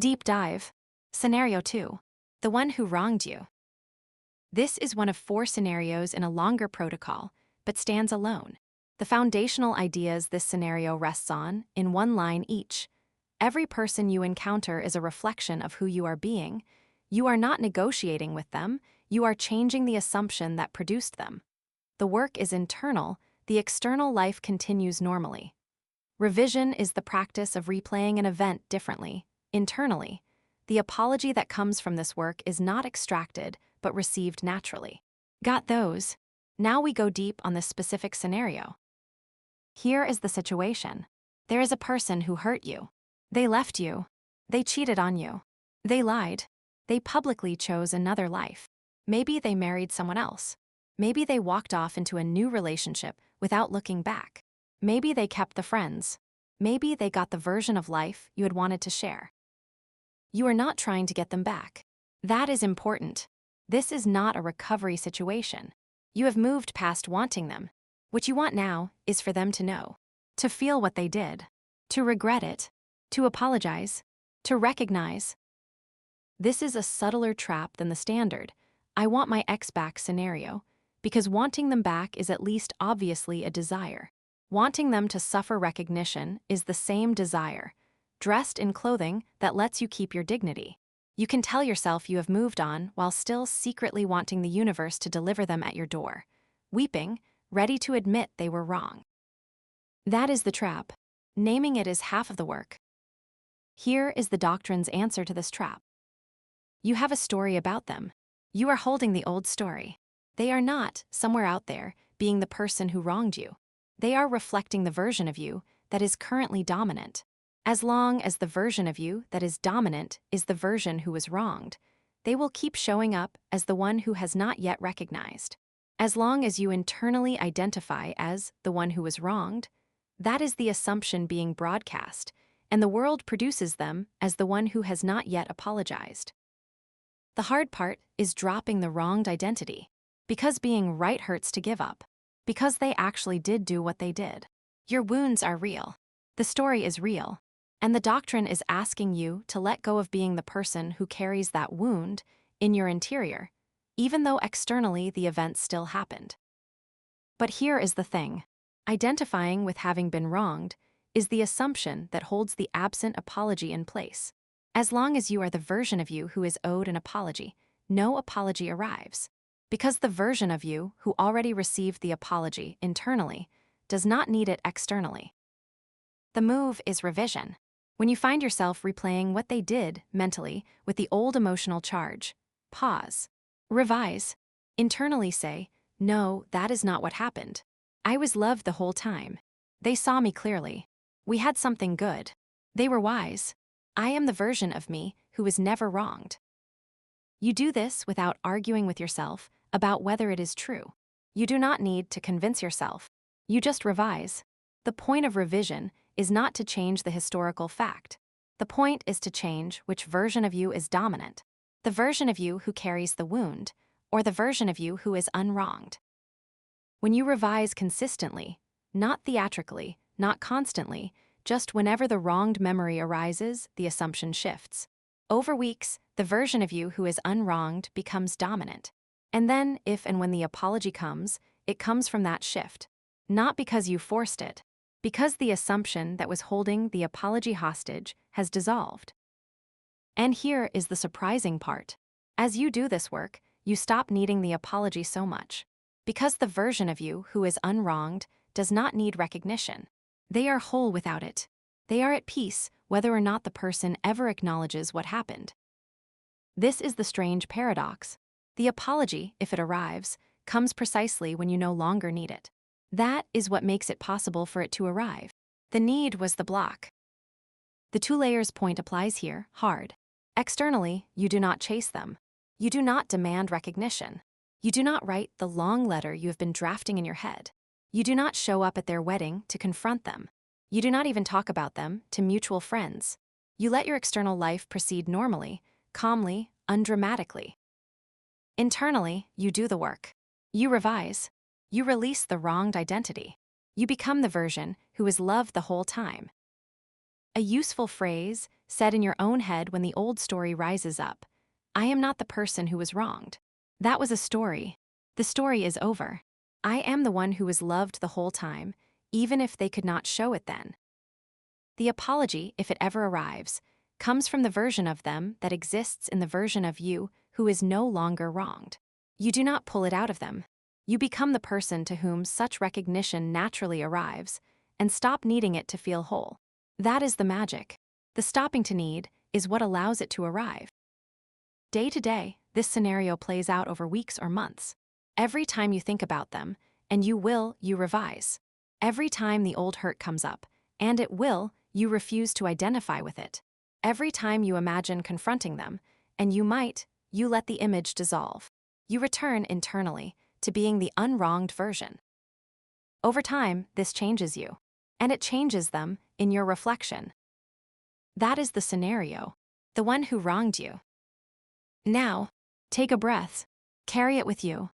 Deep dive. Scenario 2. The one who wronged you. This is one of 4 scenarios in a longer protocol, but stands alone. The foundational ideas this scenario rests on, in one line each. Every person you encounter is a reflection of who you are being. You are not negotiating with them, you are changing the assumption that produced them. The work is internal, the external life continues normally. Revision is the practice of replaying an event differently, internally. The apology that comes from this work is not extracted, but received naturally. Got those? Now we go deep on this specific scenario. Here is the situation. There is a person who hurt you. They left you. They cheated on you. They lied. They publicly chose another life. Maybe they married someone else. Maybe they walked off into a new relationship without looking back. Maybe they kept the friends. Maybe they got the version of life you had wanted to share. You are not trying to get them back. That is important. This is not a recovery situation. You have moved past wanting them. What you want now is for them to know, to feel what they did, to regret it, to apologize, to recognize. This is a subtler trap than the standard "I want my ex back" scenario, because wanting them back is at least obviously a desire. Wanting them to suffer recognition is the same desire, dressed in clothing that lets you keep your dignity. You can tell yourself you have moved on while still secretly wanting the universe to deliver them at your door, weeping, ready to admit they were wrong. That is the trap. Naming it is half of the work. Here is the doctrine's answer to this trap. You have a story about them. You are holding the old story. They are not, somewhere out there, being the person who wronged you. They are reflecting the version of you that is currently dominant. As long as the version of you that is dominant is the version who was wronged, they will keep showing up as the one who has not yet recognized. As long as you internally identify as the one who was wronged, that is the assumption being broadcast, and the world produces them as the one who has not yet apologized. The hard part is dropping the wronged identity, because being right hurts to give up, because they actually did do what they did. Your wounds are real. The story is real. And the doctrine is asking you to let go of being the person who carries that wound in your interior, even though externally the event still happened. But here is the thing. Identifying with having been wronged is the assumption that holds the absent apology in place. As long as you are the version of you who is owed an apology, no apology arrives, because the version of you who already received the apology internally does not need it externally. The move is revision. When you find yourself replaying what they did mentally with the old emotional charge, pause. Revise. Internally say, "No, that is not what happened. I was loved the whole time. They saw me clearly. We had something good. They were wise. I am the version of me who was never wronged." You do this without arguing with yourself about whether it is true. You do not need to convince yourself. You just revise. The point of revision is not to change the historical fact. The point is to change which version of you is dominant, the version of you who carries the wound, or the version of you who is unwronged. When you revise consistently, not theatrically, not constantly, just whenever the wronged memory arises, the assumption shifts. Over weeks, the version of you who is unwronged becomes dominant. And then, if and when the apology comes, it comes from that shift. Not because you forced it, because the assumption that was holding the apology hostage has dissolved. And here is the surprising part. As you do this work, you stop needing the apology so much. Because the version of you who is unwronged does not need recognition. They are whole without it. They are at peace whether or not the person ever acknowledges what happened. This is the strange paradox. The apology, if it arrives, comes precisely when you no longer need it. That is what makes it possible for it to arrive. The need was the block. The 2 layers point applies here, hard. Externally, you do not chase them. You do not demand recognition. You do not write the long letter you have been drafting in your head. You do not show up at their wedding to confront them. You do not even talk about them to mutual friends. You let your external life proceed normally, calmly, undramatically. Internally, you do the work. You revise. You release the wronged identity. You become the version who is loved the whole time. A useful phrase, said in your own head when the old story rises up. I am not the person who was wronged. That was a story. The story is over. I am the one who was loved the whole time, even if they could not show it then. The apology, if it ever arrives, comes from the version of them that exists in the version of you who is no longer wronged. You do not pull it out of them. You become the person to whom such recognition naturally arrives and stop needing it to feel whole. That is the magic. The stopping to need is what allows it to arrive. Day to day, this scenario plays out over weeks or months. Every time you think about them, and you revise. Every time the old hurt comes up, and it will, you refuse to identify with it. Every time you imagine confronting them, and you let the image dissolve. You return internally to being the unwronged version. Over time, this changes you, and it changes them in your reflection. That is the scenario, the one who wronged you. Now, take a breath, carry it with you,